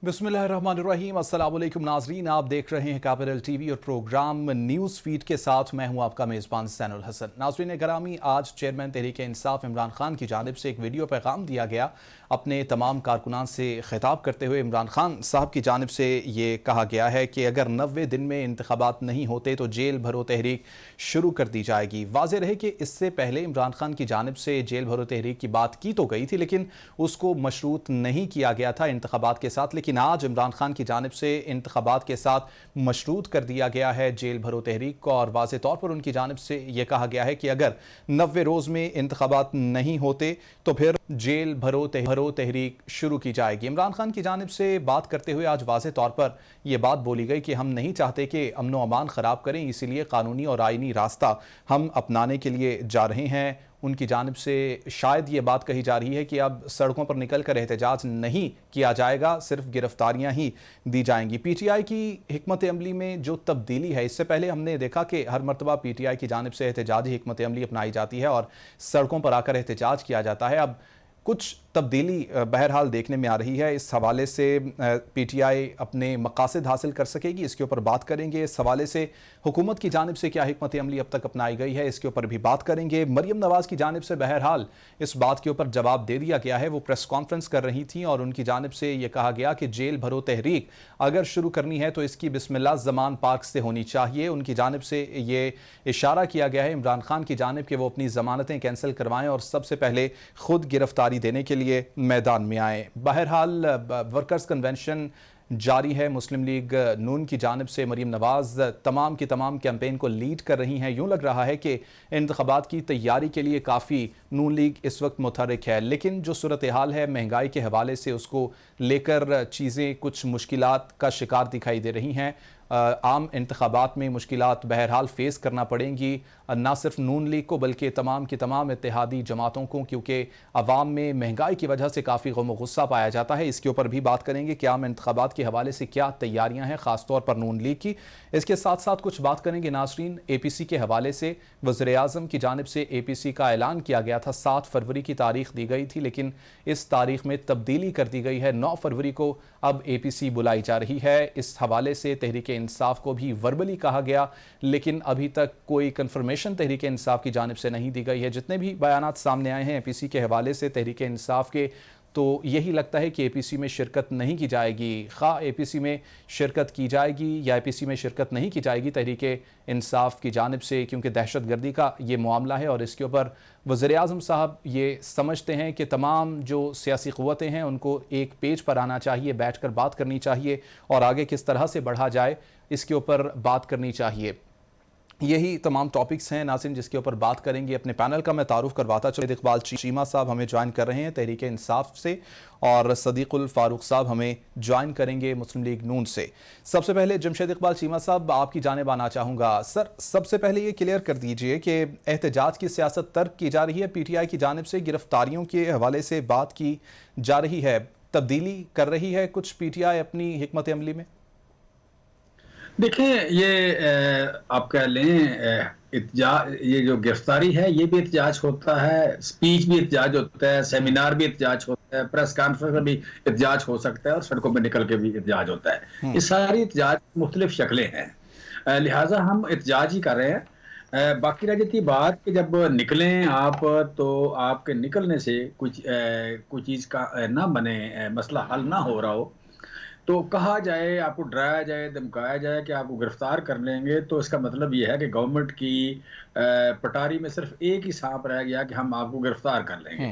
बिस्मिल्लाहिर्रहमानिर्रहीम। अस्सलाम वालेकुम नाजरीन, आप देख रहे हैं कैपिटल टीवी और प्रोग्राम न्यूज़ फीड के साथ मैं हूं आपका मेज़बान सैनुल हसन। नाजरीन ग्रामी, आज चेयरमैन तहरीक इंसाफ इमरान खान की जानिब से एक वीडियो पैगाम दिया गया। अपने तमाम कारकुनान से खिताब करते हुए इमरान खान साहब की जानिब से ये कहा गया है कि अगर 90 दिन में इंतखाबात नहीं होते तो जेल भरो तहरीक शुरू कर दी जाएगी। वाज़ेह रहे कि इससे पहले इमरान खान की जानिब से जेल भरो तहरीक की बात की तो गई थी, लेकिन उसको मशरूत नहीं किया गया था इंतखाबात के साथ। लेकिन आज इमरान खान की जानिब से इंतखाबात के साथ मशरूत कर दिया गया है जेल भरो तहरीक को, और वाज़ेह तौर पर उनकी जानिब से यह कहा गया है कि अगर 90 रोज़ में इंतखाबात नहीं होते तो फिर जेल भरो तहरीक शुरू की जाएगी। इमरान खान की जानिब से बात करते हुए आज वाज़ेह तौर पर यह बात बोली गई कि हम नहीं चाहते कि अमन व अमान ख़राब करें, इसीलिए कानूनी और आइनी रास्ता हम अपनाने के लिए जा रहे हैं। उनकी जानिब से शायद ये बात कही जा रही है कि अब सड़कों पर निकल कर एहतजाज नहीं किया जाएगा, सिर्फ गिरफ्तारियां ही दी जाएंगी। पीटीआई की हिकमत अमली में जो तब्दीली है, इससे पहले हमने देखा कि हर मरतबा पीटीआई की जानिब से एहतजाजी हिकमत अमली अपनाई जाती है और सड़कों पर आकर एहतजाज किया जाता है। अब कुछ तब्दीली बहरहाल देखने में आ रही है। इस हवाले से पीटीआई अपने मकासद हासिल कर सकेगी, इसके ऊपर बात करेंगे। इस हवाले से हुकूमत की जानिब से क्या हिकमत अमली अब तक अपनाई गई है, इसके ऊपर भी बात करेंगे। मरियम नवाज़ की जानिब से बहरहाल इस बात के ऊपर जवाब दे दिया गया है। वो प्रेस कॉन्फ्रेंस कर रही थी और उनकी जानिब से ये कहा गया कि जेल भरो तहरीक अगर शुरू करनी है तो इसकी बिस्मिल्लाह ज़मान पाक से होनी चाहिए। उनकी जानिब से ये इशारा किया गया है इमरान खान की जानिब कि वो अपनी ज़मानतें कैंसिल करवाएं और सबसे पहले खुद गिरफ्तारी देने के लिए मैदान में आए। बहरहाल वर्कर्स कन्वेंशन जारी है। मुस्लिम लीग नून की जानिब से मरीम नवाज़ तमाम की तमाम कैंपेन को लीड कर रही हैं। यूँ लग रहा है कि इंतखाबात की तैयारी के लिए काफ़ी नून लीग इस वक्त मुतहरिक है, लेकिन जो सूरत हाल है महंगाई के हवाले से उसको लेकर चीज़ें कुछ मुश्किलात का शिकार दिखाई दे रही हैं। आम इंतखाबात में मुश्किलात बहरहाल फेस करना पड़ेंगी, ना सिर्फ नून लीग को बल्कि तमाम की तमाम इत्तेहादी जमातों को, क्योंकि अवाम में महंगाई की वजह से काफ़ी गम व गुस्सा पाया जाता है। इसके ऊपर भी बात करेंगे कि आम इंतखाबात के हवाले से क्या तैयारियां हैं, ख़ासतौर पर नून लीग की। इसके साथ साथ कुछ बात करेंगे नासरीन APC के हवाले से। वज़ीर-ए-आज़म की जानिब से APC का ऐलान किया गया था, 7 फरवरी की तारीख दी गई थी, लेकिन इस तारीख में तब्दीली कर दी गई है। 9 फरवरी को अब APC बुलाई जा रही है। इस हवाले से तहरीक इंसाफ को भी वर्बली कहा गया, लेकिन अभी तक कोई कंफर्मेशन तहरीक इंसाफ की जानिब से नहीं दी गई है। जितने भी बयानात सामने आए हैं APC के हवाले से तहरीक इंसाफ के, तो यही लगता है कि APC में शिरकत नहीं की जाएगी। खा APC में शिरकत की जाएगी या APC में शिरकत नहीं की जाएगी तहरीक इंसाफ की जानिब से, क्योंकि दहशतगर्दी का ये मामला है और इसके ऊपर वज़ीर-ए-आज़म साहब ये समझते हैं कि तमाम जो सियासी क़ुव्वतें हैं उनको एक पेज पर आना चाहिए, बैठ कर बात करनी चाहिए और आगे किस तरह से बढ़ा जाए इसके ऊपर बात करनी चाहिए। यही तमाम टॉपिक्स हैं नाज़रीन जिसके ऊपर बात करेंगे। अपने पैनल का मैं तारुफ करवाता चलूँ। इकबाल चीमा साहब हमें ज्वाइन कर रहे हैं तहरीक इंसाफ से और सदीकुल फारूक साहब हमें ज्वाइन करेंगे मुस्लिम लीग नून से। सबसे पहले जमशेद इकबाल चीमा साहब, आपकी जानिब आना चाहूँगा। सर, सबसे पहले ये क्लियर कर दीजिए कि एहतजाज की सियासत तर्क की जा रही है, PTI की जानिब से गिरफ्तारियों के हवाले से बात की जा रही है, तब्दीली कर रही है कुछ PTI अपनी हिकमत अमली में? देखिए, ये आप कह लें ये जो गिरफ्तारी है ये भी एहतजाज होता है, स्पीच भी एहतजाज होता है, सेमिनार भी एहतजाज होता है, प्रेस कॉन्फ्रेंस में भी एहतजाज हो सकता है और सड़कों में निकल के भी एहतजाज होता है। ये सारी एहतजाज मुख्तलिफ शक्लें हैं, लिहाजा हम एहतजाज ही कर रहे हैं। बाकी रह जाती बात कि जब निकलें आप तो आपके निकलने से कुछ चीज़ का ना बने, मसला हल ना हो रहा हो तो कहा जाए, आपको डराया जाए, धमकाया जाए कि आपको गिरफ्तार कर लेंगे, तो इसका मतलब ये है कि गवर्नमेंट की पटारी में सिर्फ एक ही सांप रह गया कि हम आपको गिरफ्तार कर लेंगे।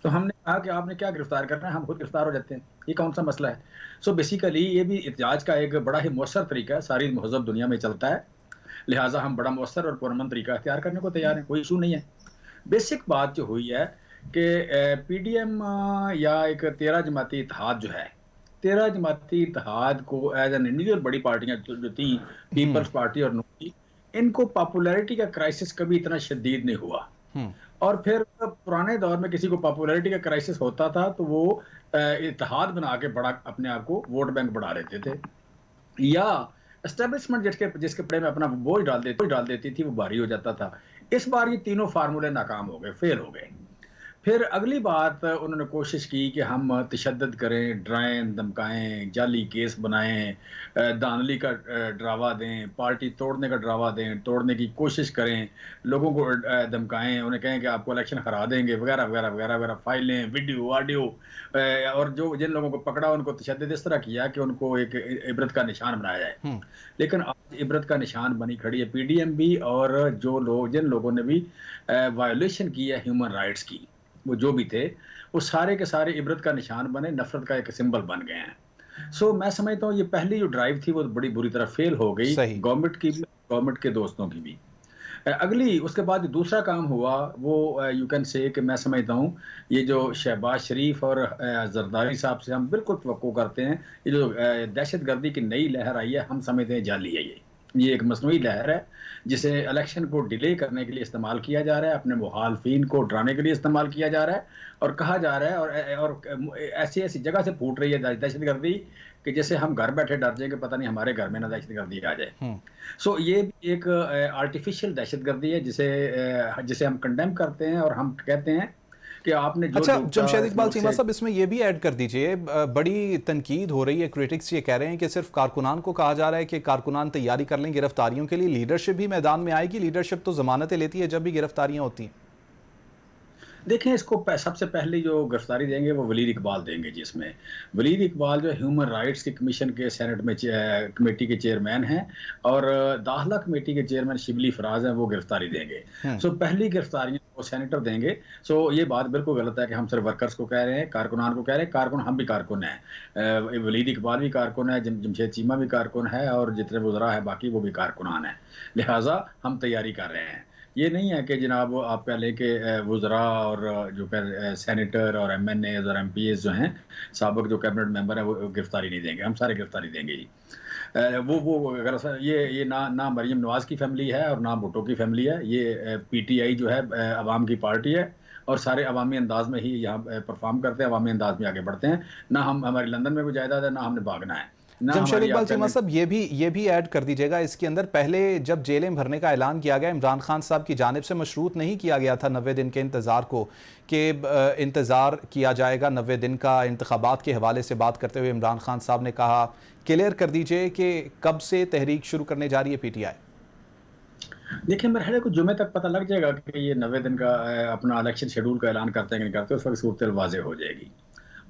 तो हमने कहा कि आपने क्या गिरफ्तार करना है, हम खुद गिरफ्तार हो जाते हैं, ये कौन सा मसला है। सो बेसिकली ये भी एहतजाज का एक बड़ा ही मौसर तरीका है, सारी महज़ब दुनिया में चलता है, लिहाजा हम बड़ा मौसर और पुरअमन तरीका अख्तियार करने को तैयार हैं, कोई इशू नहीं है। बेसिक बात जो हुई है कि PDM या एक 13 जमाती इत्तेहाद जो है, 13 जमाती इत्तेहाद को एज एन इंडिविजुअल बड़ी पार्टियां जो थी, पीपल्स पार्टी और नून, इनको पॉपुलैरिटी का क्राइसिस कभी इतना शदीद नहीं हुआ। और फिर पुराने दौर में किसी को पॉपुलैरिटी का क्राइसिस होता था तो वो इत्तेहाद बना के बड़ा अपने आप को वोट बैंक बढ़ा लेते थे, या एस्टेब्लिशमेंट जिसके पड़े में अपना बोझ डाल देती थी वो भारी हो जाता था। इस बार ये तीनों फार्मूले नाकाम हो गए, फेल हो गए। फिर अगली बात उन्होंने कोशिश की कि हम तशद्दुद करें, डराएँ, धमकाएँ, जाली केस बनाएँ, धांधली का डरावा दें, पार्टी तोड़ने का डरावा दें, तोड़ने की कोशिश करें, लोगों को धमकाएँ, उन्हें कहें कि आपको इलेक्शन हरा देंगे वगैरह, वगैरह, वगैरह, वगैरह, फाइलें, वीडियो, ऑडियो और जो जिन लोगों को पकड़ा उनको तशद्दुद इस तरह किया कि उनको एक इबरत का निशान बनाया जाए। हुँ। लेकिन आज इबरत का निशान बनी खड़ी है पीडीएम भी और जो लोग जिन लोगों ने भी वायलेशन की है ह्यूमन राइट्स की, वो जो भी थे, वो सारे के सारे इबरत का निशान बने, नफ़रत का एक सिंबल बन गए हैं। सो मैं समझता हूँ ये पहली जो ड्राइव थी वो बड़ी बुरी तरह फेल हो गई, सही। गवर्नमेंट की भी, गवर्नमेंट के दोस्तों की भी। अगली उसके बाद जो दूसरा काम हुआ वो यू कैन से कि मैं समझता हूँ ये जो शहबाज शरीफ और जरदारी साहब से हम बिल्कुल तवक्को करते हैं, ये जो दहशतगर्दी की नई लहर आई है हम समझते हैं जाली है ये एक मसनूई लहर है जिसे इलेक्शन को डिले करने के लिए इस्तेमाल किया जा रहा है, अपने मुखालफिन को डराने के लिए इस्तेमाल किया जा रहा है और कहा जा रहा है और ऐसी ऐसी जगह से फूट रही है दहशतगर्दी कि जैसे हम घर बैठे डर जाएंगे पता नहीं हमारे घर में ना दहशतगर्दी आ जाए। हुँ। सो ये भी एक आर्टिफिशियल दहशतगर्दी है जिसे हम कंडेम करते हैं और हम कहते हैं कि आपने जो अच्छा, झूठा जमशेद इस इकबाल मुल्क चीमा से साहब, इसमें ये भी ऐड कर दीजिए, बड़ी तनकीद हो रही है, क्रिटिक्स ये कह रहे हैं कि सिर्फ कारकुनान को कहा जा रहा है कि कारकुनान तैयारी कर लें गिरफ्तारियों के लिए, लीडरशिप भी मैदान में आएगी। लीडरशिप तो जमानतें लेती है जब भी गिरफ्तारियां होती हैं। देखें इसको सबसे पहले जो गिरफ्तारी देंगे वो वलीद इकबाल देंगे जी। इसमें वलीद इकबाल जो ह्यूमन राइट्स की कमीशन के सेनेट में कमेटी के चेयरमैन हैं और दाखिला कमेटी के चेयरमैन शिबली फराज हैं, वो गिरफ्तारी देंगे। हम्म। सो पहली गिरफ्तारियां वो सेनेटर देंगे। सो ये बात बिल्कुल गलत है कि हम सिर्फ वर्कर्स को कह रहे हैं, कारकुनान को कह रहे हैं। कारकुन हम भी कारकुन हैं, वलीद इकबाल भी कारकुन है, जमशेद चीमा भी कारकुन है और जितने वज़रा है बाकी वो भी कारकुनान है। लिहाजा हम तैयारी कर रहे हैं। ये नहीं है कि जनाब आप कह लें कि वज़रा और जो सेनेटर और एमएनएज़ और एमपीएज़ जो हैं, साबिक़ जो कैबिनेट मेंबर हैं, वो गिरफ्तारी नहीं देंगे, हम सारे गिरफ्तारी देंगे जी। वो अगर ये ना मरीम नवाज़ की फैमिली है और ना भुट्टो की फैमिली है, ये पीटीआई जो है अवाम की पार्टी है और सारे अवामी अंदाज में ही यहाँ परफॉर्म करते हैं, अवामी अंदाज में आगे बढ़ते हैं। ना हम हमारी लंदन में कोई जायदाद है, ना हमने भागना है, ना जमशेद हमारी इकबाल आप कह चीमा लें साहब, ये भी ऐड कर दीजिएगा इसके अंदर, पहले जब जेलें भरने का ऐलान किया गया इमरान खान साहब की जानिब से मशरूत नहीं किया गया था 90 दिन के इंतज़ार को कि इंतज़ार किया जाएगा 90 दिन का। इंतखाबात के हवाले से बात करते हुए इमरान खान साहब ने कहा, क्लियर कर दीजिए कि कब से तहरीक शुरू करने जा रही है पीटीआई। देखिए मेरे ख्याल है कुछ जुमे तक पता लग जाएगा कि ये 90 दिन का अपना इलेक्शन शेड्यूल का ऐलान करते हैं कि नहीं करते, उस वक्त सूरत वाज़ेह हो जाएगी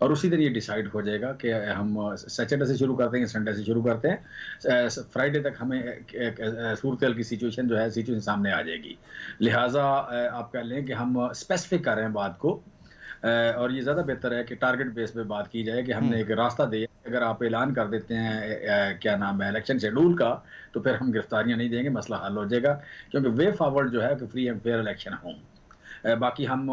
और उसी दिन ये डिसाइड हो जाएगा कि हम सैटरडे से शुरू करते हैं, संडे से शुरू करते हैं। फ्राइडे तक हमें सूरत की सिचुएशन जो है सिचुएशन सामने आ जाएगी। लिहाजा आप कह लें कि हम स्पेसिफिक कर रहे हैं बात को और ये ज़्यादा बेहतर है कि टारगेट बेस पे बात की जाए कि हमने एक रास्ता दिया। अगर आप ऐलान कर देते हैं क्या नाम है इलेक्शन शेड्यूल का, तो फिर हम गिरफ्तारियां नहीं देंगे, मसला हल हो जाएगा। क्योंकि वे फॉरवर्ड जो है कि फ्री एंड फेयर इलेक्शन हों। बाकी हम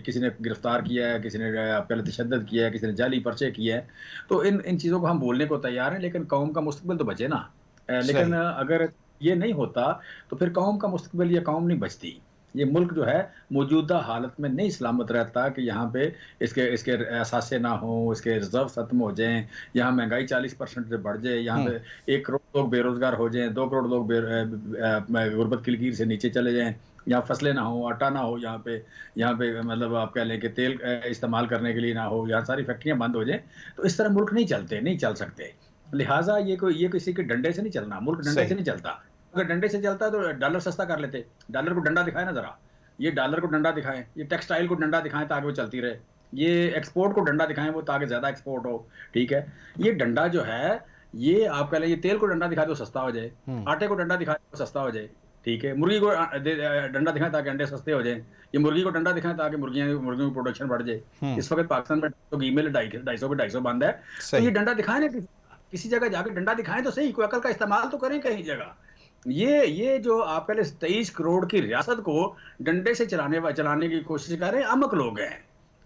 किसी ने गिरफ्तार किया है, किसी ने पहले तशद्दुद किया है, किसी ने जाली पर्चे किए हैं, तो इन चीज़ों को हम बोलने को तैयार हैं, लेकिन कौम का मुस्तकबिल तो बचे ना। लेकिन सही। अगर ये नहीं होता तो फिर कौम का मुस्तकबिल या कौम नहीं बचती। ये मुल्क जो है मौजूदा हालत में नहीं सलामत रहता कि यहाँ पे इसके इसके असासे ना हो, इसके रिजर्व खत्म हो जाएं, यहाँ महंगाई 40% से बढ़ जाए, यहाँ हम्म। पे 1 करोड़ लोग बेरोजगार हो जाएं, 2 करोड़ लोग गुर्बत की लकीर से नीचे चले जाएं, यहाँ फसलें ना हो, आटा ना हो, यहाँ पे मतलब आप कह लें कि तेल इस्तेमाल करने के लिए ना हो, यहाँ सारी फैक्ट्रियाँ बंद हो जाएं, तो इस तरह मुल्क नहीं चल सकते। लिहाजा ये किसी के डंडे से नहीं चलना, मुल्क डंडे से सही। नहीं चलता। अगर डंडे से चलता है तो डॉलर सस्ता कर लेते, डॉलर को डंडा दिखाए ना जरा, ये डॉलर को डंडा दिखाएं, ये टेक्सटाइल को डंडा दिखाएं ताकि वो चलती रहे, ये एक्सपोर्ट को डंडा दिखाएं वो ताकि ज्यादा एक्सपोर्ट हो। ठीक है, ये डंडा जो है ये आप कह लें, ये तेल को डंडा दिखाए तो सस्ता हो जाए, हम्म। आटे को डंडा दिखाए तो सस्ता हो जाए। ठीक है, मुर्गी को डंडा दिखाएं ताकि अंडे सस्ते हो जाए, ये मुर्गी को डंडा दिखाएं ताकि मुर्गियों की प्रोडक्शन बढ़ जाए। हम्म। इस वक्त पाकिस्तान में तो ईमेल 250 पे 250 बंद है, तो ये सही। डंडा दिखाएं ना, किसी जगह जाकर डंडा दिखाएं तो सही, कोई अकल का इस्तेमाल तो करें कहीं जगह। ये जो आप पहले 23 करोड़ की रियासत को डंडे से चलाने की कोशिश कर रहे हैं, अमक लोग हैं,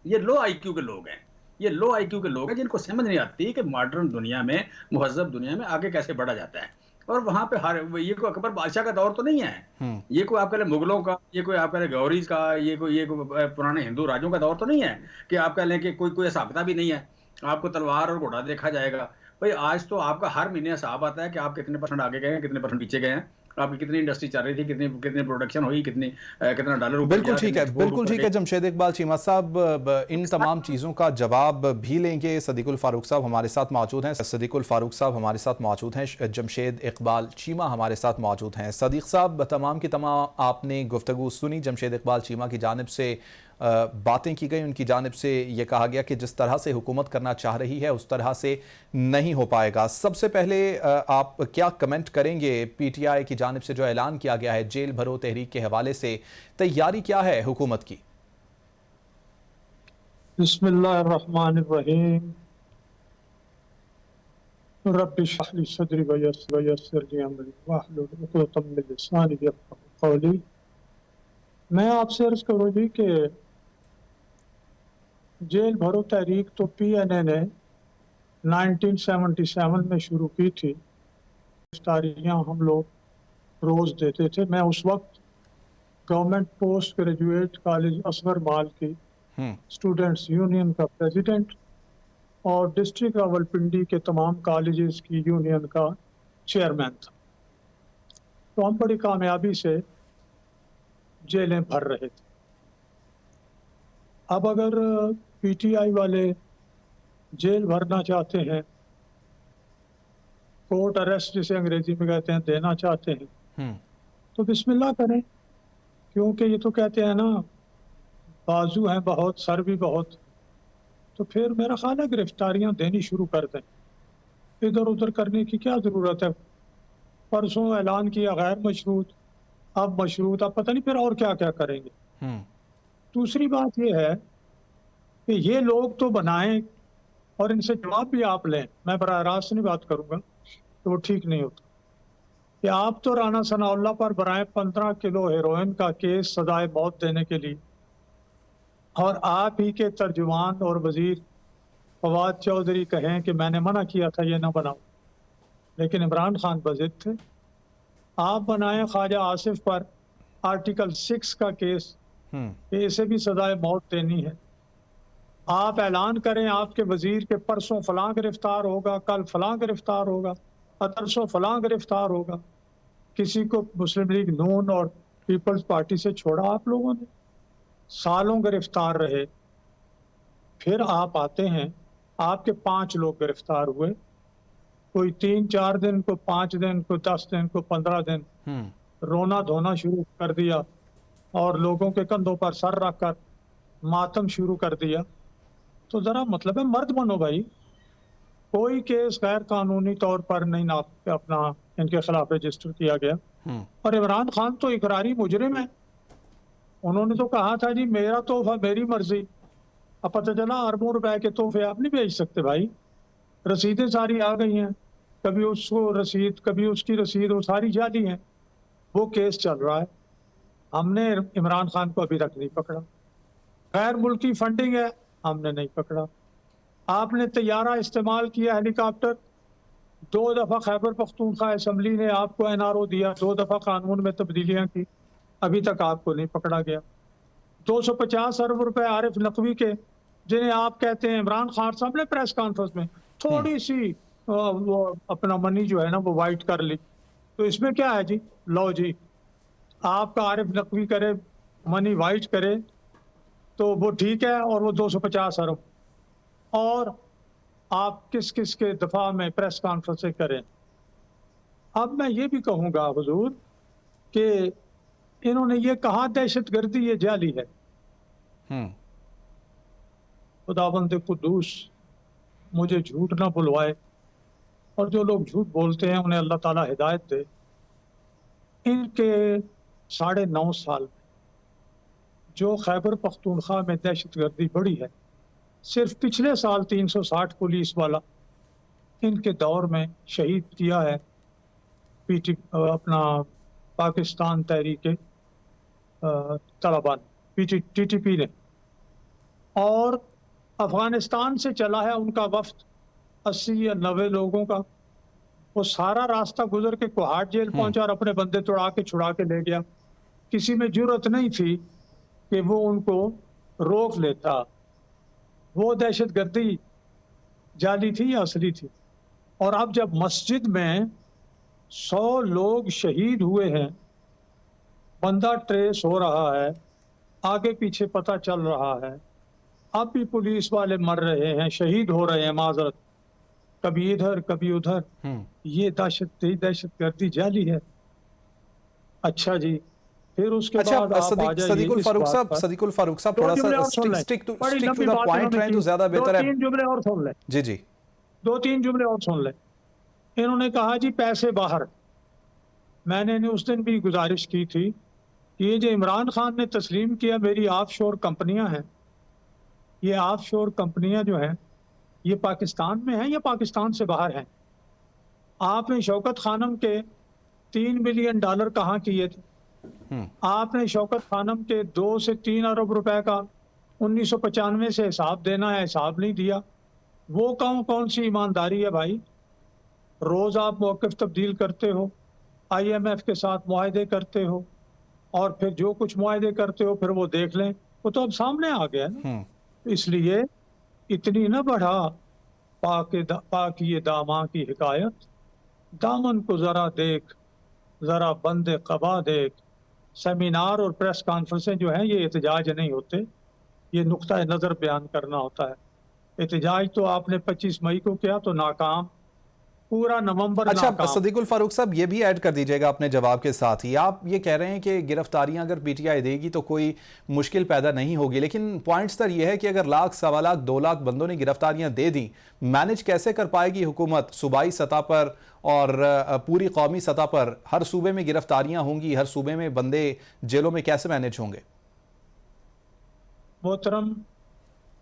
ये लो आईक्यू के लोग हैं, ये लो आईक्यू के लोग हैं जिनको समझ नहीं आती कि मॉडर्न दुनिया में, मुहज़्ज़ब दुनिया में आगे कैसे बढ़ा जाता है। और वहां पे ये कोई अकबर बादशाह का दौर तो नहीं है, हम्म। ये कोई आप कह लें मुगलों का, ये कोई आप कह लें गौरीज का, ये कोई पुराने हिंदू राजों का दौर तो नहीं है कि आप कह लें कि कोई ऐसा किताब भी नहीं है आपको तलवार और घोड़ा देखा जाएगा। भाई आज तो आपका हर महीने हिसाब आता है कि आप कितने % आगे गए हैं, कितने % पीछे गए हैं। आपकी कितनी इंडस्ट्री चल रही थी, कितनी कितनी प्रोडक्शन हुई, कितना डॉलर ऊपर बिल्कुल गया, ठीक कितने है, एक्सपोर्ट बिल्कुल ऊपर ठीक गए। है जमशेद इकबाल चीमा साहब। इन तमाम चीज़ों का जवाब भी लेंगे। सदीकुल फारूक साहब हमारे साथ मौजूद हैं। सदीकुल फारूक साहब हमारे साथ मौजूद हैं। जमशेद इकबाल चीमा हमारे साथ मौजूद हैं। सदीक साहब, तमाम की तमाम आपने गुफ्तगू सुनी। जमशेद इकबाल चीमा की जानिब से बातें की गई, उनकी जानिब से ये कहा गया कि जिस तरह से हुकूमत करना चाह रही है उस तरह से नहीं हो पाएगा। सबसे पहले आप क्या कमेंट करेंगे पीटीआई की जानिब से जो ऐलान किया गया है जेल भरो तहरीक के हवाले से, तैयारी क्या है हुकूमत की? बिस्मिल्लाहिर्रहमानिर्रहीम। रब्बि इश्रह ली सदरी वयस्सिर ली अमरी वाहलुल उक़दतम मिन लिसानी यफ़क़हू क़ौली। मैं आपसे अर्ज करूँ जी कि जेल भरो तहरीक तो पीएनए ने 1977 में शुरू की थी। गिरफ्तारियाँ हम लोग रोज़ देते थे। मैं उस वक्त government post graduate college Asghar Mall की स्टूडेंट्स यूनियन का प्रेसिडेंट और डिस्ट्रिक्ट रावलपिंडी के तमाम कॉलेजेस की यूनियन का चेयरमैन था। तो हम बड़ी कामयाबी से जेलें भर रहे थे। अब अगर पीटीआई वाले जेल भरना चाहते हैं, कोर्ट अरेस्ट जिसे अंग्रेजी में कहते हैं देना चाहते हैं, तो बिस्मिल्लाह करें। क्योंकि ये तो कहते हैं ना, बाजू हैं बहुत सर भी बहुत। तो फिर मेरा ख्याल है गिरफ्तारियां देनी शुरू कर दें। इधर उधर करने की क्या ज़रूरत है? परसों ऐलान किया गैर मशरूत, अब मशरूत, अब पता नहीं फिर और क्या क्या करेंगे। दूसरी बात यह है कि ये लोग तो बनाएं और इनसे जवाब भी आप लें। मैं बराह रास्त नहीं बात करूंगा, तो वो ठीक नहीं होता कि आप तो राना सनाउल्लाह पर बनाए 15 किलो हेरोइन का केस सजाए मौत देने के लिए, और आप ही के तर्जुमान और वजीर फवाद चौधरी कहें कि मैंने मना किया था ये ना बनाओ, लेकिन इमरान खान बजिद थे। आप बनाए ख्वाजा आसिफ पर आर्टिकल 6 का केस कि इसे भी सजाए मौत देनी है। आप ऐलान करें आपके वजीर के परसों फलां गिरफ्तार होगा, कल फलां गिरफ्तार होगा, परसों फलां गिरफ्तार होगा। किसी को मुस्लिम लीग नून और पीपल्स पार्टी से छोड़ा आप लोगों ने, सालों गिरफ्तार रहे। फिर आप आते हैं, आपके 5 लोग गिरफ्तार हुए, कोई 3-4 दिन, को 5 दिन, को 10 दिन, को 15 दिन रोना धोना शुरू कर दिया और लोगों के कंधों पर सर रखकर मातम शुरू कर दिया। तो जरा मतलब है मर्द बनो भाई। कोई केस गैर कानूनी तौर पर नहीं ना अपना इनके खिलाफ रजिस्टर किया गया। और इमरान खान तो इकरारी मुजरिम है। उन्होंने तो कहा था जी मेरा तोहफा मेरी मर्जी। अब पता चला अरबों रुपए के तोहफे आप नहीं भेज सकते भाई। रसीदें सारी आ गई हैं, कभी उसको रसीद कभी उसकी रसीद, वो सारी जाली हैं। वो केस चल रहा है। हमने इमरान खान को अभी तक नहीं पकड़ा। गैर मुल्की फंडिंग है, हमने नहीं पकड़ा। आपने तैयारा इस्तेमाल किया, हेलीकॉप्टर, 2 दफा खैबर पख्तूनख्वा असम्बली ने आपको एनआरओ दिया, 2 दफा कानून में तब्दीलियां की, अभी तक आपको नहीं पकड़ा गया। 250 अरब रुपए आरिफ नकवी के, जिन्हें आप कहते हैं, इमरान खान साहब ने प्रेस कॉन्फ्रेंस में थोड़ी सी वो अपना मनी जो है ना वो वाइट कर ली। तो इसमें क्या है जी? लो जी, आपका आरिफ नकवी करे मनी वाइट करे तो वो ठीक है, और वो 250 अरब, और आप किस किस के दफा में प्रेस कॉन्फ्रेंस करें। अब मैं ये भी कहूँगा हुजूर कि इन्होंने ये कहा दहशतगर्दी ये जाली है। खुदावंद कुद्दूस मुझे झूठ ना बुलवाए, और जो लोग झूठ बोलते हैं उन्हें अल्लाह ताला हिदायत दे। इनके 9.5 साल में जो खैबर पख्तूनख्वा में दहशतगर्दी बढ़ी है, सिर्फ पिछले साल 360 पुलिस वाला इनके दौर में शहीद किया है अपना पाकिस्तान तहरीक तालिबान टीटीपी ने। और अफगानिस्तान से चला है उनका वफ्द 80 या 90 लोगों का। वो सारा रास्ता गुजर के कोहाट जेल पहुंचा और अपने बंदे तोड़ा के छुड़ा के ले गया। किसी में जुर्रत नहीं थी कि वो उनको रोक लेता। वो दहशतगर्दी जाली थी या असली थी? और अब जब मस्जिद में 100 लोग शहीद हुए हैं, बंदा ट्रेस हो रहा है, आगे पीछे पता चल रहा है, अब भी पुलिस वाले मर रहे हैं, शहीद हो रहे हैं, माजरत कभी इधर कभी उधर। ये दहशतगर्दी जाली है। अच्छा जी, फिर उसके बाद आप आ जाइए सदीकुल इस फारूक बात साहब, पर। सदिकुल फारूक साहब, दो थोड़ा जुमले सा और सुन लें। स्टिक टू बड़ी द लंबी बात है पॉइंट रहें तो उनकी। ज्यादा दो बेहतर है। तीन जुमले और सुन लें। जी जी। 2-3 जुमले और सुन लें। इन्होंने कहा जी पैसे बाहर। मैंने उस दिन भी गुजारिश की थी कि ये जो इमरान खान ने तस्लीम किया मेरी ऑफशोर कंपनियां हैं, ये ऑफशोर कंपनियां जो हैं ये पाकिस्तान में हैं या पाकिस्तान से बाहर हैं। आपने शौकत खानम के $3 बिलियन कहाँ किए थे? आपने शौकत खानम के 2 से 3 अरब रुपए का 1995 से हिसाब देना है, हिसाब नहीं दिया। वो कौन सी ईमानदारी है भाई? रोज आप मौक़िफ़ तब्दील करते हो, IMF के साथ मुआहदे करते हो, और फिर जो कुछ मुआहदे करते हो फिर वो देख लें, वो तो अब सामने आ गया ना। इसलिए इतनी न बढ़ा पाकिए दामां की हिकायत, दामन को जरा देख, जरा बंदे कबा देख। सेमिनार और प्रेस कॉन्फ्रेंसें जो हैं ये एहतजाज नहीं होते, ये नुक्ता नज़र बयान करना होता है। एहतजाज तो आपने 25 मई को किया तो नाकाम, पूरा नवंबर अच्छा नाकाम। सदीकुल फारूक साहब, ये भी ऐड कर दीजिएगा अपने जवाब के साथ ही। आप ये कह रहे हैं कि गिरफ्तारियां अगर पीटीआई देगी तो कोई मुश्किल पैदा नहीं होगी, लेकिन पॉइंट्स तर ये है कि अगर लाख, सवा लाख, 2 लाख बंदों ने गिरफ्तारियां दे दी, मैनेज कैसे कर पाएगी हुकूमत सूबाई सतह पर और पूरी कौमी सतह पर? हर सूबे में गिरफ्तारियां होंगी, हर सूबे में बंदे जेलों में, कैसे मैनेज होंगे? मोहतरम,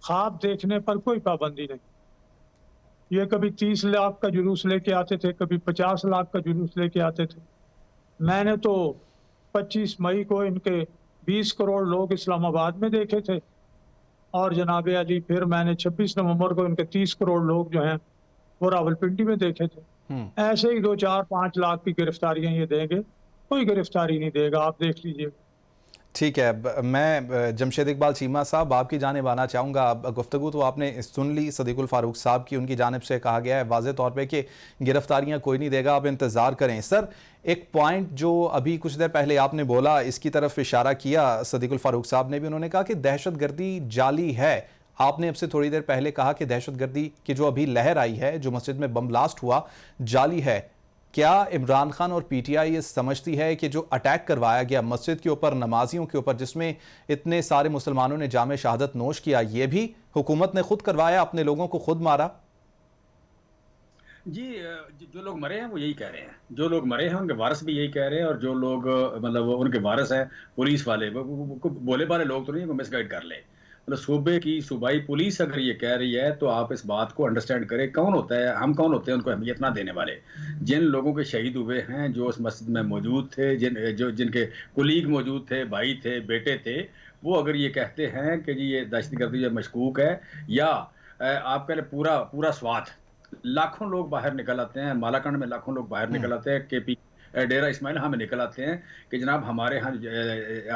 ख्वाब देखने पर कोई पाबंदी नहीं। ये कभी 30 लाख का जुलूस लेके आते थे, कभी 50 लाख का जुलूस लेके आते थे। मैंने तो 25 मई को इनके 20 करोड़ लोग इस्लामाबाद में देखे थे, और जनाब अली फिर मैंने 26 नवंबर को इनके 30 करोड़ लोग जो हैं वो रावलपिंडी में देखे थे। ऐसे ही 2, 4, 5 लाख की गिरफ्तारियां ये देंगे, कोई गिरफ्तारी नहीं देगा, आप देख लीजिए। ठीक है, मैं जमशेद इकबाल चीमा साहब आपकी जानिब आना चाहूँगा। गुफ्तगू तो आपने सुन ली सदीकुल फारूक साहब की, उनकी जानिब से कहा गया है वाज़े तौर पे कि गिरफ्तारियां कोई नहीं देगा, आप इंतज़ार करें। सर, एक पॉइंट जो अभी कुछ देर पहले आपने बोला, इसकी तरफ इशारा किया सदीकुल फारूक साहब ने भी, उन्होंने कहा कि दहशतगर्दी जाली है। आपने अब से थोड़ी देर पहले कहा कि दहशतगर्दी की जो अभी लहर आई है, जो मस्जिद में बम ब्लास्ट हुआ, जाली है। क्या इमरान खान और पीटीआई ये समझती है कि जो अटैक करवाया गया मस्जिद के ऊपर, नमाजियों के ऊपर, जिसमें इतने सारे मुसलमानों ने जामे शहादत नोश किया, ये भी हुकूमत ने खुद करवाया, अपने लोगों को खुद मारा? जी, जो लोग मरे हैं वो यही कह रहे हैं, जो लोग मरे हैं उनके वारिस भी यही कह रहे हैं, और जो लोग मतलब उनके वारिस हैं पुलिस वाले, बोले बाले लोग तो नहीं को मिसगाइड कर ले। मतलब सूबे की सूबाई पुलिस अगर ये कह रही है तो आप इस बात को अंडरस्टैंड करें, कौन होता है, हम कौन होते हैं उनको अहमियत ना देने वाले। जिन लोगों के शहीद हुए हैं, जो उस मस्जिद में मौजूद थे, जिनके कुलीग मौजूद थे, भाई थे, बेटे थे, वो अगर ये कहते हैं कि जी ये दहशतगर्दी मशकूक है, या आप कह लें पूरा पूरा स्वात, लाखों लोग बाहर निकल आते हैं, मालाकंड में लाखों लोग बाहर निकल आते हैं, केपी डेरा इस्माइल हमें निकल आते हैं कि जनाब हमारे यहाँ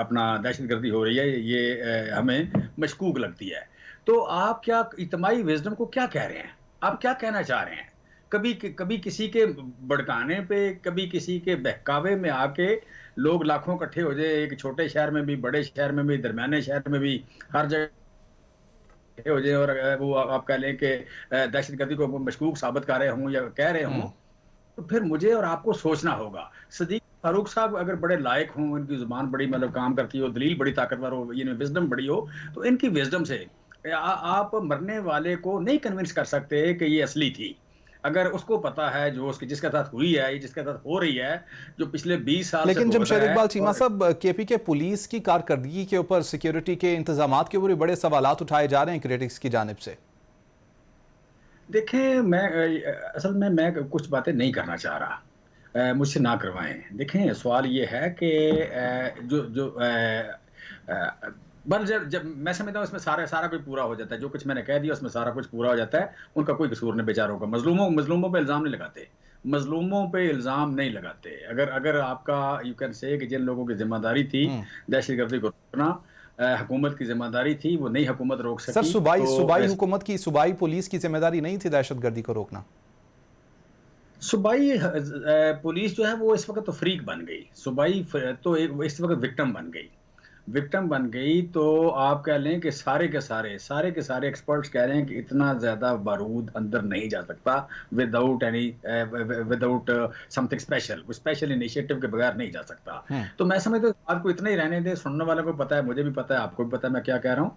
अपना दहशतगर्दी हो रही है, ये हमें मशकूक लगती है। तो आप क्या इज्तिमाई विजडम को क्या कह रहे हैं? आप क्या कहना चाह रहे हैं? कभी किसी के भड़काने पे, कभी किसी के बहकावे में आके लोग लाखों इकट्ठे हो जाए, एक छोटे शहर में भी, बड़े शहर में भी, दरमियाने शहर में भी, हर जगह हो जाए, और वो आप कह लें कि दहशतगर्दी को मशकूक साबित कर रहे हों या कह रहे हों, तो फिर मुझे और आपको सोचना होगा। सदीक फारूक साहब अगर बड़े लायक हों, इनकी जुबान बड़ी मतलब काम करती हो, दलील बड़ी ताकतवर हो, इनमें विजडम बड़ी हो, तो इनकी विजडम से आप मरने वाले को नहीं कन्विंस कर सकते कि ये असली थी। अगर उसको पता है जो उसके जिसके साथ हुई है, जिसके साथ हो रही है, जो पिछले 20 साल लेकिन से जमशेद इकबाल चीमा साहब, केपी के पुलिस की कारकर्दगी के ऊपर, सिक्योरिटी के इंतजामात के ऊपर बड़े सवालात उठाए जा रहे हैं क्रिटिक्स की जानिब से। देखें, असल में मैं कुछ बातें नहीं करना चाह रहा, मुझसे ना करवाएं। देखें, सवाल ये है कि बल जब मैं समझता हूँ इसमें सारा कुछ पूरा हो जाता है, जो कुछ मैंने कह दिया उसमें सारा कुछ पूरा हो जाता है, उनका कोई कसूर नहीं बेचारों का। मजलूमों पे इल्ज़ाम नहीं लगाते, मजलूमों पे इल्ज़ाम नहीं लगाते। अगर आपका यू कैन से कि जिन लोगों की जिम्मेदारी थी दहशतगर्दी को रोकना, हुकूमत की जिम्मेदारी थी, वो नई हुकूमत रोक सकी। सर, सूबाई हुकूमत की, सूबाई पुलिस की जिम्मेदारी नहीं थी दहशतगर्दी को रोकना? सूबाई पुलिस जो है वो इस वक्त तो फ्रीक बन गई, सूबाई तो इस वक्त विक्टिम बन गई, विक्टिम बन गई। तो आप कह लें कि सारे के सारे एक्सपर्ट्स कह रहे हैं कि इतना ज़्यादा बारूद अंदर नहीं जा सकता विदाउट समथिंग स्पेशल, कोई स्पेशल इनिशिएटिव के बगैर नहीं जा सकता। तो मैं समझता हूँ बात को इतना ही रहने दें, सुनने वालों को पता है, मुझे भी पता है, आपको भी पता है मैं क्या कह रहा हूँ।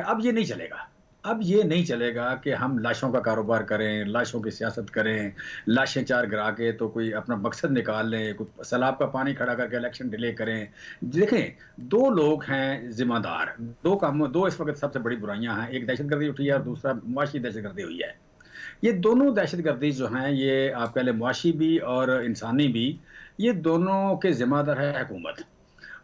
अब ये नहीं चलेगा, अब ये नहीं चलेगा कि हम लाशों का कारोबार करें, लाशों की सियासत करें, लाशें चार गिरा के तो कोई अपना मकसद निकाल लें, कोई सैलाब का पानी खड़ा करके इलेक्शन डिले करें। देखें, दो लोग हैं जिम्मेदार, दो इस वक्त सबसे बड़ी बुराइयां हैं, एक दहशतगर्दी उठी है और दूसरा मुआशी दहशतगर्दी हुई है। ये दोनों दहशतगर्दी जो हैं, ये आप कह लें मुआशी भी और इंसानी भी, ये दोनों के जिम्मेदार है हुकूमत।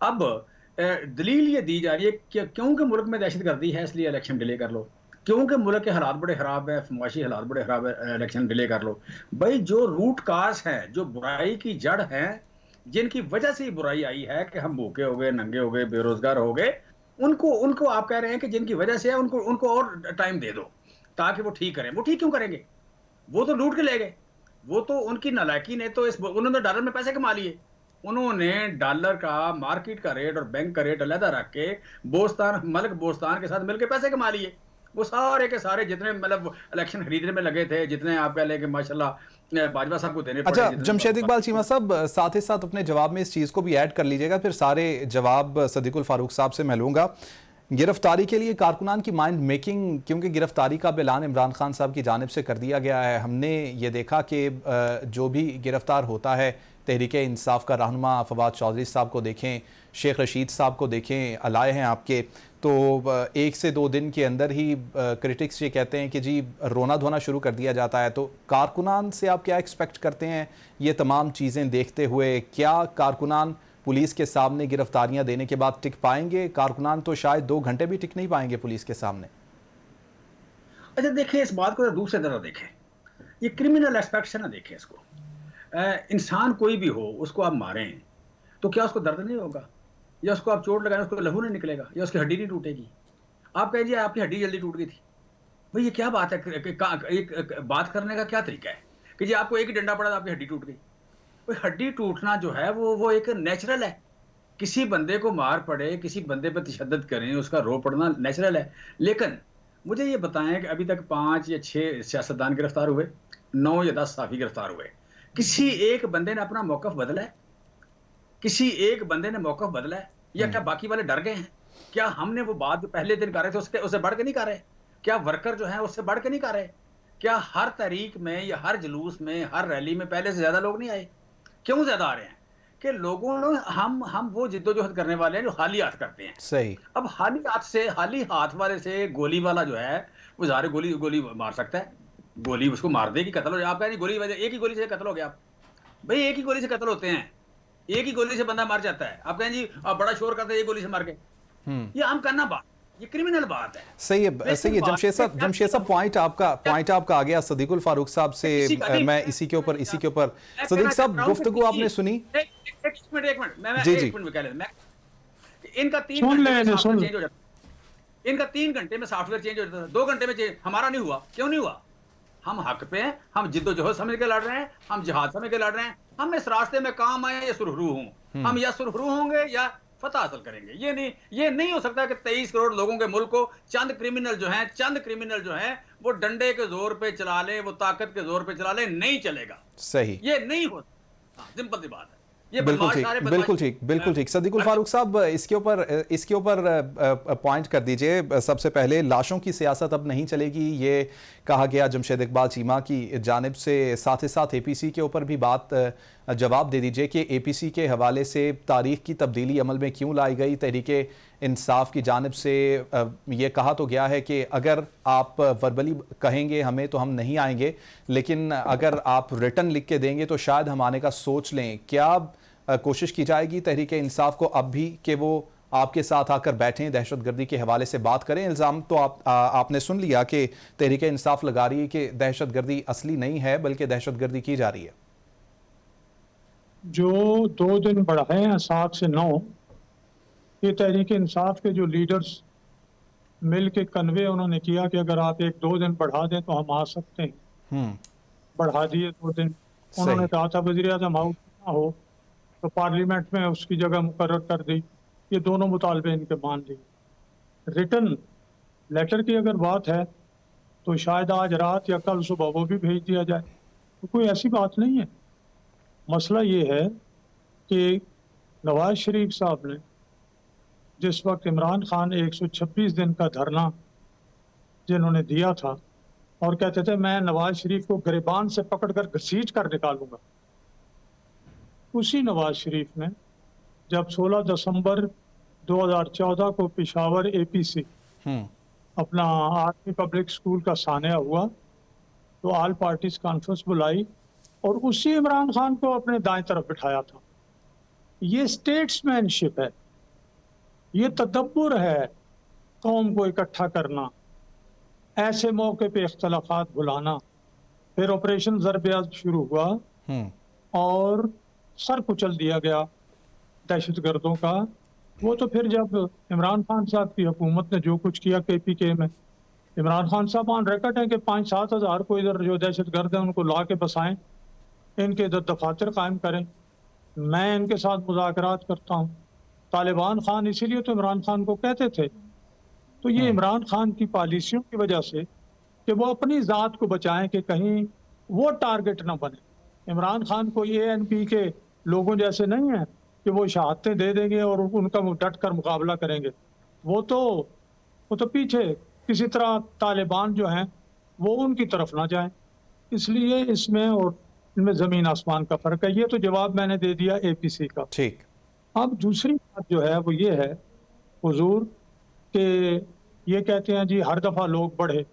अब दलील ये दी जा रही है कि क्योंकि मुल्क में दहशतगर्दी है इसलिए इलेक्शन डिले कर लो, क्योंकि मुल्क के हालात बड़े खराब है, मुआशी हालात बड़े खराब है, इलेक्शन डिले कर लो। भाई जो रूट काज है, जो बुराई की जड़ है, जिनकी वजह से ही बुराई आई है कि हम भूखे हो गए, नंगे हो गए, बेरोजगार हो गए, उनको आप कह रहे हैं कि जिनकी वजह से है उनको और टाइम दे दो ताकि वो ठीक करें। वो ठीक क्यों करेंगे? वो तो लूट के ले गए, वो तो उनकी नालायकी ने तो उन्होंने डॉलर में पैसे कमा लिए। उन्होंने डॉलर का मार्केट का रेट और बैंक का रेट अलग रख के मलिक बोस्तान के साथ मिलकर पैसे कमा लिए। वो सारे के सारे जितने मतलब इलेक्शन खरीदने में लगे थे, जितने आप कह लें कि माशाल्लाह बाजवा साहब को देने पड़े। अच्छा जमशेद इकबाल चीमा साहब, साथ ही साथ अपने जवाब में इस चीज़ को भी ऐड कर लीजिएगा, फिर सारे जवाब सदीकुल फारूक साहब से मैं लूँगा। गिरफ्तारी के लिए कारकुनान की माइंड मेकिंग, क्योंकि गिरफ्तारी का ऐलान इमरान खान साहब की जानिब से कर दिया गया है। हमने ये देखा कि जो भी गिरफ्तार होता है, तहरीक इंसाफ का रहनुमा फवाद चौधरी साहब को देखें, शेख रशीद साहब को देखें, अलाए हैं आपके, तो 1 से 2 दिन के अंदर ही क्रिटिक्स ये कहते हैं कि जी रोना धोना शुरू कर दिया जाता है। तो कारकुनान से आप क्या एक्सपेक्ट करते हैं ये तमाम चीज़ें देखते हुए? क्या कारकुनान पुलिस के सामने गिरफ्तारियां देने के बाद टिक पाएंगे? कारकुनान तो शायद 2 घंटे भी टिक नहीं पाएंगे पुलिस के सामने। अच्छा देखिए, इस बात को दूसरे तरह देखें, ये क्रिमिनल एस्पेक्ट से ना देखें इसको। इंसान कोई भी हो, उसको आप मारें तो क्या उसको दर्द नहीं होगा? या उसको आप चोट लगाएं उसको लहू नहीं निकलेगा? या उसकी हड्डी नहीं टूटेगी? आप कहिए आपकी हड्डी जल्दी टूट गई थी, भाई ये क्या बात है? एक बात करने का क्या तरीका है कि जी आपको एक ही डंडा पड़ा तो आपकी हड्डी टूट गई? कोई हड्डी टूटना जो है वो एक नेचुरल है। किसी बंदे को मार पड़े, किसी बंदे पर तशद्दुद करें, उसका रो पड़ना नेचुरल है। लेकिन मुझे ये बताएं कि अभी तक 5 या 6 सियासतदान गिरफ्तार हुए, 9 या 10 साफी गिरफ्तार हुए, किसी एक बंदे ने अपना मौकफ बदला है? किसी एक बंदे ने मौकफ बदला है? या क्या बाकी वाले डर गए हैं? क्या हमने वो बात जो पहले दिन कर रहे थे उससे बढ़ के नहीं कर रहे? क्या वर्कर जो है उससे बढ़ के नहीं कर रहे? क्या हर तहरीक में या हर जुलूस में, हर रैली में पहले से ज्यादा लोग नहीं आए? क्यों ज्यादा आ रहे हैं? कि लोगों ने हम वो जिद्दोजहद करने वाले हैं जो खाली हाथ करते हैं। सही। अब खाली हाथ वाले से गोली वाला जो है वो ज़ाहिर गोली मार सकता है, गोली उसको मार देगी, कत्ल हो जाए। आप कह रहे गोली वजह एक ही गोली से कत्ल हो गया। आप भाई एक ही गोली से कत्ल होते हैं, एक ही गोली से बंदा मर जाता है। आप कहें जी आप बड़ा शोर करते हैं एक गोली से मार के, ये आम करना बात, ये क्रिमिनल बात है। सही है, सही है। जमशेद साहब पॉइंट आपका आ गया सदीकुल फारूक साहब से। मैं इसी के ऊपर सदीक साहब गुफ्तगू आपने सुनी? एक मिनट मैं जी एक मिनट में कह लेता हूं। इनका 3 घंटे चेंज हो जाता, इनका 3 घंटे में सॉफ्टवेयर चेंज हो जाता है, 2 घंटे में चेंज। हमारा नहीं हुआ, क्यों नहीं हुआ? हम हक पे हैं, हम जिद्दोजहद समझ के लड़ रहे हैं, हम जिहाद समझ के लड़ रहे हैं। हम इस रास्ते में काम आए या सुरखरू हूं, हम या सुरखरू होंगे या फतह हासिल करेंगे। ये नहीं हो सकता कि 23 करोड़ लोगों के मुल्क को चंद क्रिमिनल जो हैं वो डंडे के जोर पे चला ले, वो ताकत के जोर पे चला ले। नहीं चलेगा। सही, ये नहीं हो, सिंपल सी बात है। बिल्कुल ठीक। सदीकुल फारूक साहब इसके ऊपर पॉइंट कर दीजिए। सबसे पहले लाशों की सियासत अब नहीं चलेगी, ये कहा गया जमशेद इकबाल चीमा की जानिब से। साथ ही साथ APC के ऊपर भी जवाब दे दीजिए कि APC के हवाले से तारीख की तब्दीली अमल में क्यों लाई गई। तहरीके इंसाफ की जानिब से ये कहा तो गया है कि अगर आप वर्बली कहेंगे हमें तो हम नहीं आएंगे, लेकिन अगर आप रिटर्न लिख के देंगे तो शायद हम आने का सोच लें। क्या कोशिश की जाएगी तहरीके इंसाफ को अब भी कि वो आपके साथ आकर बैठें, दहशतगर्दी के हवाले से बात करें? इल्ज़ाम तो आपने सुन लिया कि तहरीके इंसाफ लगा रही है कि दहशतगर्दी असली नहीं है बल्कि दहशतगर्दी की जा रही है। जो 2 दिन बढ़ाए हैं 7 से 9, ये तहरीक इंसाफ के जो लीडर्स मिल के कन्वे उन्होंने किया कि अगर आप 1-2 दिन बढ़ा दें तो हम आ सकते हैं। बढ़ा दिए 2 दिन। उन्होंने कहा था वज़ीर आज़म हाउस ना हो तो पार्लियामेंट में उसकी जगह मुकर्रर कर दी। ये दोनों मुतालबे इनके मान लिए। रिटन लेटर की अगर बात है तो शायद आज रात या कल सुबह वो भी भेज दिया जाए, तो कोई ऐसी बात नहीं है। मसला ये है कि नवाज शरीफ साहब ने जिस वक्त इमरान खान 126 दिन का धरना जिन्होंने दिया था और कहते थे मैं नवाज शरीफ को गिरबान से पकड़कर घसीट कर निकालूंगा, उसी नवाज शरीफ ने जब 16 दिसंबर 2014 को पेशावर एपीसी अपना आर्मी पब्लिक स्कूल का सानिया हुआ तो ऑल पार्टीज कॉन्फ्रेंस बुलाई और उसी इमरान खान को अपने दाएं तरफ बिठाया था। ये स्टेट्समैनशिप है, ये तदब्बुर है, कौम को इकट्ठा करना, ऐसे मौके पे इख्तलाफात भुलाना। फिर ऑपरेशन ज़रब शुरू हुआ और सर कुचल दिया गया दहशतगर्दों का। वो तो फिर जब इमरान खान साहब की हुकूमत ने जो कुछ किया KPK में, इमरान खान साहब ऑन रिकॉर्ड है कि 5-7 हज़ार को इधर जो दहशतगर्द हैं उनको ला के बसाएं, इनके इधर दफातर कायम करें, मैं इनके साथ मुज़ाकरात करता हूँ। तालिबान खान इसीलिए तो इमरान खान को कहते थे। तो ये इमरान खान की पॉलिसियों की वजह से कि वो अपनी ज़ात को बचाएं कि कहीं वो टारगेट ना बने। इमरान खान को ANP के लोगों जैसे नहीं है कि वो शहादतें दे देंगे और उनका डट कर मुकाबला करेंगे। वो तो पीछे किसी तरह तालिबान जो हैं वो उनकी तरफ ना जाएं। इसलिए इसमें और इनमें ज़मीन आसमान का फ़र्क है। ये तो जवाब मैंने दे दिया APC का। ठीक। अब दूसरी बात जो है वो ये है हुजूर कि ये कहते हैं जी हर दफ़ा लोग बढ़े,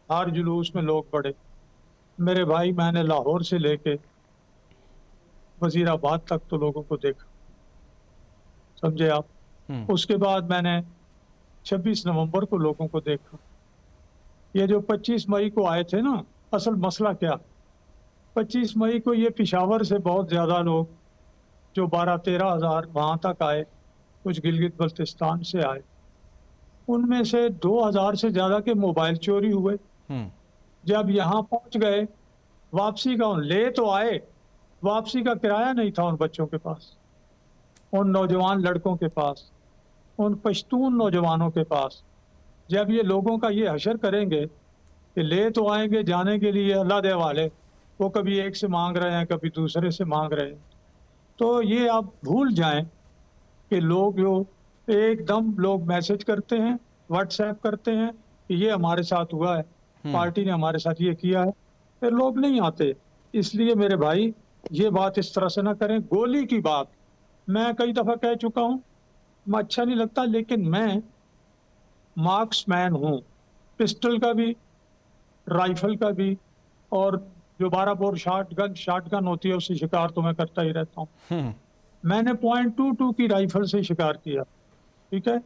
हर जुलूस में लोग बढ़े। मेरे भाई मैंने लाहौर से लेके वज़ीराबाद तक तो लोगों को देखा, समझे आप। उसके बाद मैंने 26 नवंबर को लोगों को देखा। ये जो 25 मई को आए थे ना, असल मसला क्या, 25 मई को ये पेशावर से बहुत ज़्यादा लोग जो 12-13 हज़ार वहाँ तक आए, कुछ गिलगित बल्तिस्तान से आए, उनमें से 2000 से ज़्यादा के मोबाइल चोरी हुए। जब यहाँ पहुँच गए वापसी का ले तो आए, वापसी का किराया नहीं था उन बच्चों के पास, उन नौजवान लड़कों के पास, उन पश्तून नौजवानों के पास। जब ये लोगों का ये हशर करेंगे कि ले तो आएंगे जाने के लिए अल्लाह दे वाले, वो कभी एक से मांग रहे हैं कभी दूसरे से मांग रहे हैं, तो ये आप भूल जाएं कि लोग जो एकदम लोग मैसेज करते हैं, व्हाट्सएप करते हैं कि ये हमारे साथ हुआ है, पार्टी ने हमारे साथ ये किया है, फिर लोग नहीं आते। इसलिए मेरे भाई ये बात इस तरह से ना करें। गोली की बात मैं कई दफ़ा कह चुका हूँ, मैं अच्छा नहीं लगता, लेकिन मैं मार्क्समैन हूँ, पिस्टल का भी, राइफल का भी, और जो 12 बोर शॉटगन होती है उससे शिकार तो मैं करता ही रहता हूँ। मैंने .22 की राइफल से शिकार किया, ठीक है।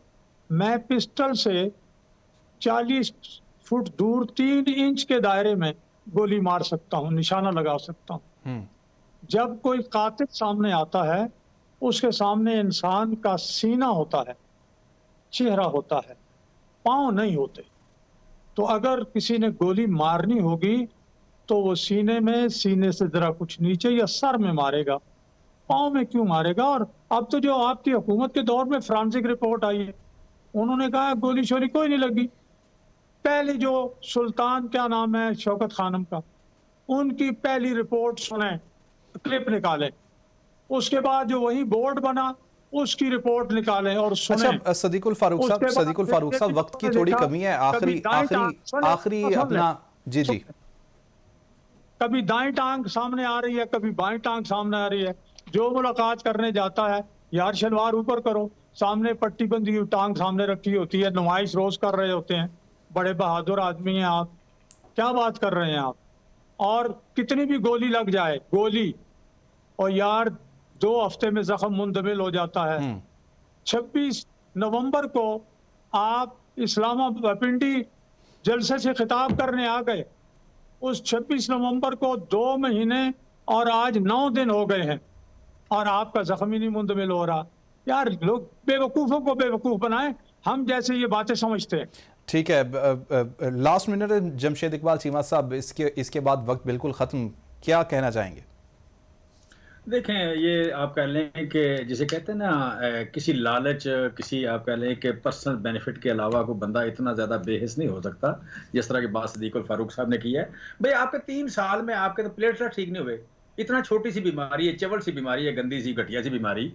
मैं पिस्टल से 40 फुट दूर 3 इंच के दायरे में गोली मार सकता हूँ, निशाना लगा सकता हूँ। जब कोई कातिल सामने आता है उसके सामने इंसान का सीना होता है, चेहरा होता है, पाँव नहीं होते। तो अगर किसी ने गोली मारनी होगी तो वो सीने में, सीने से जरा कुछ नीचे या सर में मारेगा, पाँव में क्यों मारेगा। और अब तो जो आपकी हुकूमत के दौर में फ्रांसिक रिपोर्ट आई है, उन्होंने कहा गोली शोरी कोई नहीं लगी। पहले जो सुल्तान क्या नाम है शौकत खानम का, उनकी पहली रिपोर्ट सुने, क्लिप निकाले, उसके बाद जो वही बोर्ड बना उसकी रिपोर्ट निकालें और सुने। अच्छा सदीकुल फारूक साहब वक्त की थोड़ी कमी है, आखिरी अपना जी कभी दाएं टांग सामने आ रही है, कभी बाएं टांग सामने आ रही है। जो मुलाकात करने जाता है यार शलवार ऊपर करो, सामने पट्टी बंदी हुई टांग सामने रखी होती है, नुमाइश रोज कर रहे होते हैं। बड़े बहादुर आदमी हैं आप, क्या बात कर रहे हैं आप। और कितनी भी गोली लग जाए, गोली, और यार 2 हफ्ते में जख्म मुंदमिल हो जाता है। 26 नवंबर को आप इस्लामाबाद पिंडी जलसे से खिताब करने आ गए, उस 26 नवंबर को 2 महीने और आज 9 दिन हो गए हैं और आपका जख्म ही नहीं मुंदमिल हो रहा। यार लोग बेवकूफ़ों को बेवकूफ़ बनाएं, हम जैसे ये बातें समझते हैं। ठीक है, लास्ट मिनट जमशेद इकबाल चीमा साहब, इसके बाद वक्त बिल्कुल ख़त्म, क्या कहना चाहेंगे? देखें, ये आप कह लें कि जिसे कहते हैं ना, किसी लालच, किसी आप कह लें कि पर्सनल बेनिफिट के अलावा कोई बंदा इतना ज़्यादा बेहिस नहीं हो सकता जिस तरह की बात सदीक उल फारूक साहब ने की है। भाई आपके 3 साल में आपके तो प्लेटलेट ठीक नहीं हुए। इतना छोटी सी बीमारी है, चवल सी बीमारी है, गंदी सी घटिया सी बीमारी,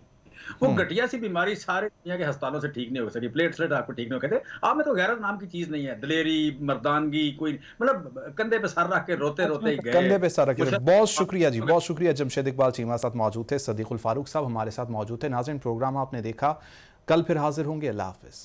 वो घटिया सी बीमारी सारे दुनिया के अस्पतालों से ठीक नहीं हो सकी। प्लेटलेट आपको ठीक नहीं हो कहते। आप में तो गैरत नाम की चीज नहीं है, दलेरी, मर्दानगी, कोई मतलब कंधे पे सर रख के रोते रोते ही गए। कंधे पे सर रख के। बहुत शुक्रिया जी, बहुत शुक्रिया। जमशेद इकबाल चीमा साथ मौजूद थे, सदीक उल फारूक साहब हमारे साथ मौजूद थे। नाज़रीन, प्रोग्राम आपने देखा, कल फिर हाजिर होंगे। अल्लाह हाफिज़।